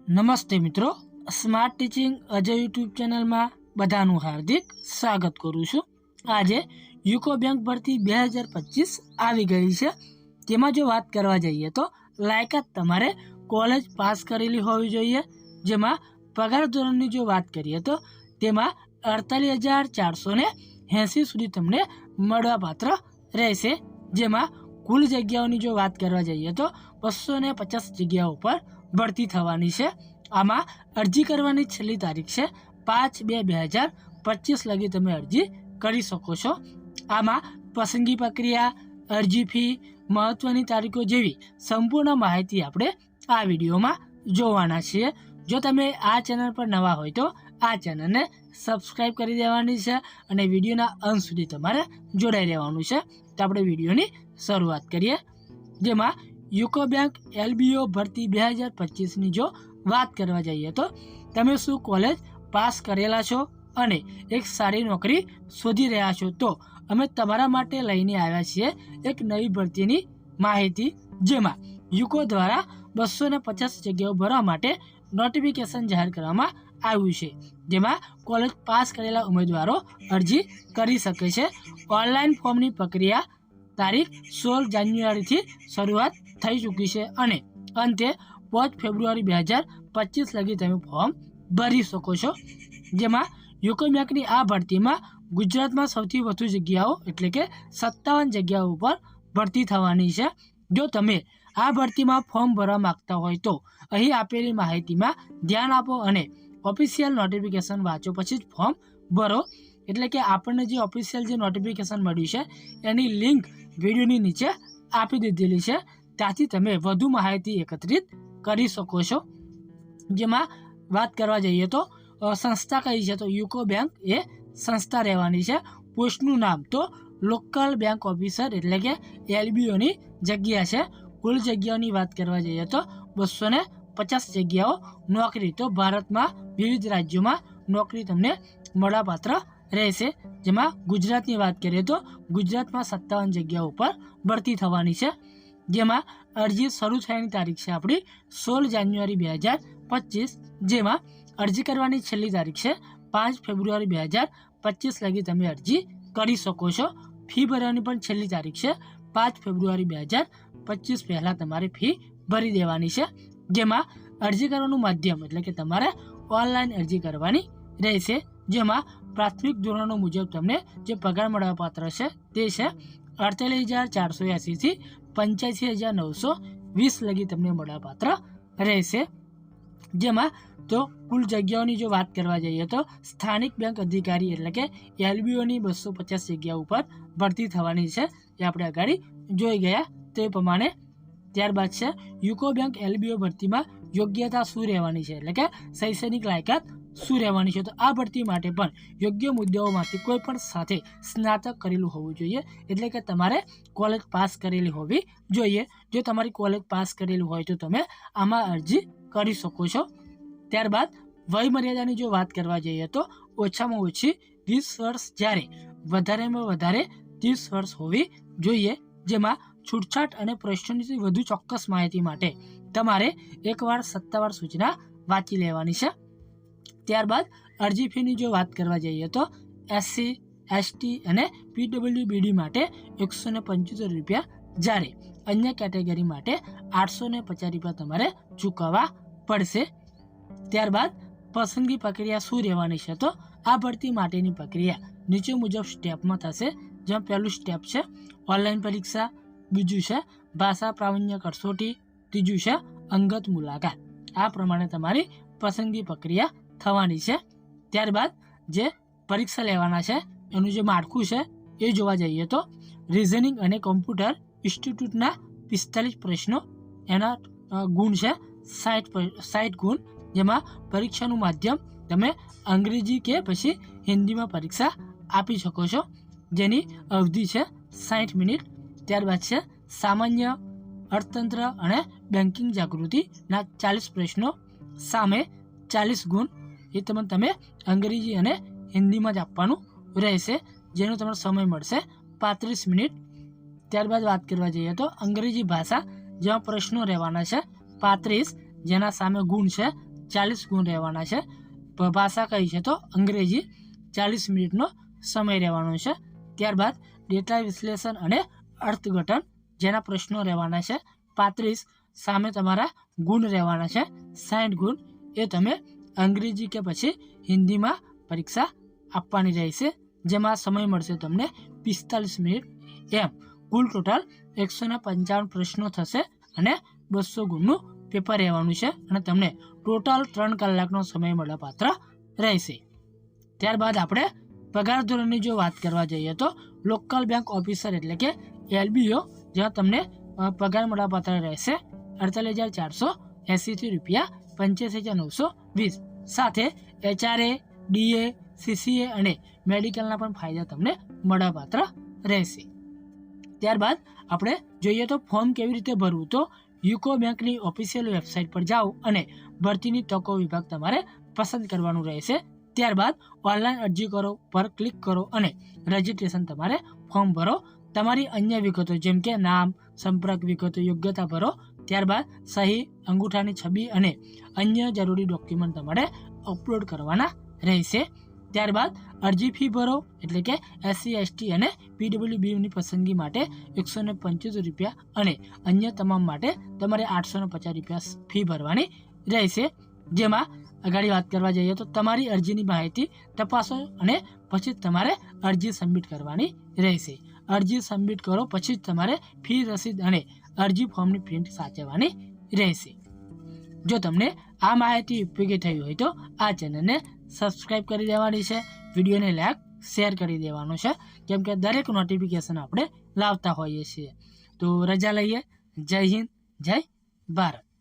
નમસ્તે મિત્રો, smart teaching Ajay YouTube ચેનલમાં બધાનું હાર્દિક સ્વાગત કરું છું। આજે યુકો બેંક ભરતી 2025 આવી ગઈ છે। તેમાં જો વાત કરવા જઈએ તો લાયકાત તમારે કોલેજ પાસ કરેલી હોવી જોઈએ। જેમાં પગાર ધોરણની જો વાત કરીએ તો તેમાં 48,480 સુધી તમને મળવાપાત્ર રહેશે। જેમાં કુલ જગ્યાઓની જો વાત કરવા જઈએ તો 250 જગ્યાઓ પર ભરતી થવાની છે। આમાં અરજી કરવાની છેલ્લી તારીખ છે 5/2/2025 લગી તમે અરજી કરી શકો છો। આમાં પસંદગી પ્રક્રિયા, અરજી ફી, મહત્વની તારીખો જેવી સંપૂર્ણ માહિતી આપણે આ વિડીયોમાં જોવાના છીએ। જો તમે આ ચેનલ પર નવા હોય તો આ ચેનલને સબસ્ક્રાઈબ કરી દેવાની છે અને વિડીયોના અંત સુધી તમારે જોડાઈ રહેવાનું છે। તો આપણે વિડીયોની શરૂઆત કરીએ। જેમાં યુકો બેંક LBO ભરતી 2025ની જો વાત કરવા જઈએ તો તમે શું કોલેજ પાસ કરેલા છો અને એક સારી નોકરી શોધી રહ્યા છો તો અમે તમારા માટે લઈને આવ્યા છીએ એક નવી ભરતીની માહિતી। જેમાં યુકો દ્વારા 250 જગ્યાઓ ભરવા માટે નોટિફિકેશન જાહેર કરવામાં આવ્યું છે। જેમાં કોલેજ પાસ કરેલા ઉમેદવારો અરજી કરી શકે છે। ઓનલાઈન ફોર્મની પ્રક્રિયા તારીખ 16 જાન્યુઆરીથી શરૂઆત થઈ ચૂકી છે અને અંતે 5 ફેબ્રુઆરી 2025 લગી તમે ફોર્મ ભરી શકો છો। જેમાં યુકો બેંકની આ ભરતીમાં ગુજરાતમાં સૌથી વધુ જગ્યાઓ એટલે કે 57 જગ્યાઓ ઉપર ભરતી થવાની છે। જો તમે આ ભરતીમાં ફોર્મ ભરવા માંગતા હોય તો અહીં આપેલી માહિતીમાં ધ્યાન આપો અને ઓફિશિયલ નોટિફિકેશન વાંચો પછી જ ફોર્મ ભરો। એટલે કે આપણને જે ઓફિશિયલ જે નોટિફિકેશન મળ્યું છે એની લિંક વિડીયોની નીચે આપી દીધેલી છે, ત્યાંથી તમે વધુ માહિતી એકત્રિત કરી શકો છો। જેમાં વાત કરવા જઈએ તો સંસ્થા કઈ છે તો યુકો બેંક એ સંસ્થા રહેવાની છે। પોસ્ટનું નામ તો લોકલ બેંક ઓફિસર એટલે કે LBOની જગ્યા છે। કુલ જગ્યાઓની વાત કરવા જઈએ તો 250 જગ્યાઓ નોકરી તો ભારતમાં વિવિધ રાજ્યોમાં નોકરી તમને મળવાપાત્ર રહેશે। જેમાં ગુજરાતની વાત કરીએ તો ગુજરાતમાં 57 જગ્યાઓ ઉપર ભરતી થવાની છે। જેમાં અરજી શરૂ થયાની તારીખ છે આપણી 16 જાન્યુઆરી 2025। જેમાં અરજી કરવાની છેલ્લી તારીખ છે 5 ફેબ્રુઆરી 2025 લગી તમે અરજી કરી શકો છો। ફી ભરવાની પણ છેલ્લી તારીખ છે 5 ફેબ્રુઆરી 2025 પહેલાં તમારે ફી ભરી દેવાની છે। જેમાં અરજી કરવાનું માધ્યમ એટલે કે તમારે ઓનલાઈન અરજી કરવાની રહેશે। જેમાં પ્રાથમિક ધોરણો મુજબ તમને જે પગાર મળવાપાત્ર છે તે છે 48,480 થી 85,920 લગી તમને મળવાપાત્ર રહેશે। જેમાં તો કુલ જગ્યાઓની જો વાત કરવા જઈએ તો સ્થાનિક બેંક અધિકારી એટલે કે LBOની 250 જગ્યા ઉપર ભરતી થવાની છે, એ આપણે આગળ જોઈ ગયા તે પ્રમાણે। ત્યારબાદ છે યુકો બેંક LBO ભરતીમાં યોગ્યતા શું રહેવાની છે એટલે કે શૈક્ષણિક લાયકાત શું રહેવાની છે તો આ ભરતી માટે પણ યોગ્ય મુદ્દાઓમાંથી કોઈ પણ સાથે સ્નાતક કરેલું હોવું જોઈએ। એટલે કે તમારે કોલેજ પાસ કરેલી હોવી જોઈએ। જો તમારી કોલેજ પાસ કરેલું હોય તો તમે આમાં અરજી કરી શકો છો। ત્યારબાદ વય મર્યાદાની જો વાત કરવા જઈએ તો ઓછામાં ઓછી 20 વર્ષ જ્યારે વધારેમાં વધારે 30 વર્ષ હોવી જોઈએ। જેમાં છૂટછાટ અને પ્રશ્નોની વધુ ચોક્કસ માહિતી માટે તમારે એકવાર સત્તાવાર સૂચના વાંચી લેવાની છે। ત્યારબાદ અરજી ફીની જો વાત કરવા જઈએ તો SC, ST અને PWBD માટે 175 રૂપિયા જ્યારે અન્ય કેટેગરી માટે 850 રૂપિયા તમારે ચૂકવવા પડશે। ત્યારબાદ પસંદગી પ્રક્રિયા શું રહેવાની છે તો આ ભરતી માટેની પ્રક્રિયા નીચે મુજબ સ્ટેપમાં થશે। જેમાં પહેલું સ્ટેપ છે ઓનલાઈન પરીક્ષા, બીજું છે ભાષા પ્રાવીણ્ય કસોટી, ત્રીજું છે અંગત મુલાકાત। આ પ્રમાણે તમારી પસંદગી પ્રક્રિયા થવાની છે। ત્યારબાદ જે પરીક્ષા લેવાના છે એનું જે માળખું છે એ જોવા જઈએ તો રિઝનિંગ અને કોમ્પ્યુટર ઇન્સ્ટિટ્યૂટના 45 પ્રશ્નો, એના ગુણ છે 60 ગુણ। જેમાં પરીક્ષાનું માધ્યમ તમે અંગ્રેજી કે પછી હિન્દીમાં પરીક્ષા આપી શકો છો, જેની અવધિ છે 60 મિનિટ। ત્યારબાદ છે સામાન્ય અર્થતંત્ર અને બેન્કિંગ જાગૃતિના 40 પ્રશ્નો સામે 40 ગુણ, એ તમે અંગ્રેજી અને હિન્દીમાં જ આપવાનું રહેશે, જેનો તમને સમય મળશે 35 મિનિટ। ત્યારબાદ વાત કરવા જઈએ તો અંગ્રેજી ભાષા જેમાં પ્રશ્નો રહેવાના છે 35, જેના સામે ગુણ છે 40 ગુણ રહેવાના છે. ભાષા કઈ છે તો અંગ્રેજી 40 મિનિટનો સમય રહેવાનો છે. ત્યારબાદ ડેટા વિશ્લેષણ અને અર્થઘટન જેના પ્રશ્નો રહેવાના છે 35. સામે તમારા ગુણ રહેવાના છે 60 ગુણ. એ તમે અંગ્રેજી કે પછી હિન્દીમાં પરીક્ષા આપવાની રહેશે, જેમાં સમય મળશે તમને 45 મિનિટ. એમ કુલ ટોટલ 155 પ્રશ્નો થશે અને 200 ગુણનું પેપર રહેવાનું છે અને તમને ટોટલ 3 કલાકનો સમય મળવાપાત્ર રહેશે. ત્યારબાદ આપણે પગાર ધોરણની જો વાત કરવા જઈએ તો લોકલ બેંક ઓફિસર એટલે કે LBO જ્યાં તમને પગાર મળવાપાત્ર રહેશે 48,480 રૂપિયા 85,920. સાથે HRA, DA, CCA અને મેડિકલના પણ ફાયદા તમને મળવાપાત્ર રહેશે. ત્યારબાદ આપણે જોઈએ તો ફોર્મ કેવી રીતે ભરવું, તો યુકો બેંકની ઓફિશિયલ વેબસાઇટ પર જાઓ અને ભરતીની તકો વિભાગ તમારે પસંદ કરવાનું રહેશે. ત્યારબાદ ઓનલાઈન અરજી કરો પર ક્લિક કરો અને રજિસ્ટ્રેશન તમારે ફોર્મ ભરો. તમારી અન્ય વિગતો જેમ કે નામ, સંપર્ક વિગતો, યોગ્યતા ભરો. ત્યારબાદ સહી, અંગૂઠાની છબી અને અન્ય જરૂરી ડોક્યુમેન્ટ તમારે અપલોડ કરવાના રહેશે. ત્યારબાદ અરજી ફી ભરો એટલે કે SC, ST અને PWBની પસંદગી માટે 175 રૂપિયા અને અન્ય તમામ માટે તમારે 850 રૂપિયા ફી ભરવાની રહેશે. જેમાં આગળ વાત કરવા જઈએ તો તમારી અરજીની માહિતી તપાસો અને પછી તમારે અરજી સબમિટ કરવાની રહેશે. અરજી સબમિટ કરો પછી જ તમારે ફી રસીદ અને અરજી ફોર્મની પ્રિન્ટ સાચવવાની રહેશે. જો તમને આ માહિતી ઉપયોગી થઈ હોય તો આ ચેનલને સબસ્ક્રાઈબ કરી દેવાની છે, વિડીયોને લાઈક શેર કરી દેવાનો છે, કેમ કે દરેક નોટિફિકેશન આપણે લાવતા હોઈએ છીએ. તો રજા લઈએ. જય હિન્દ, જય ભારત.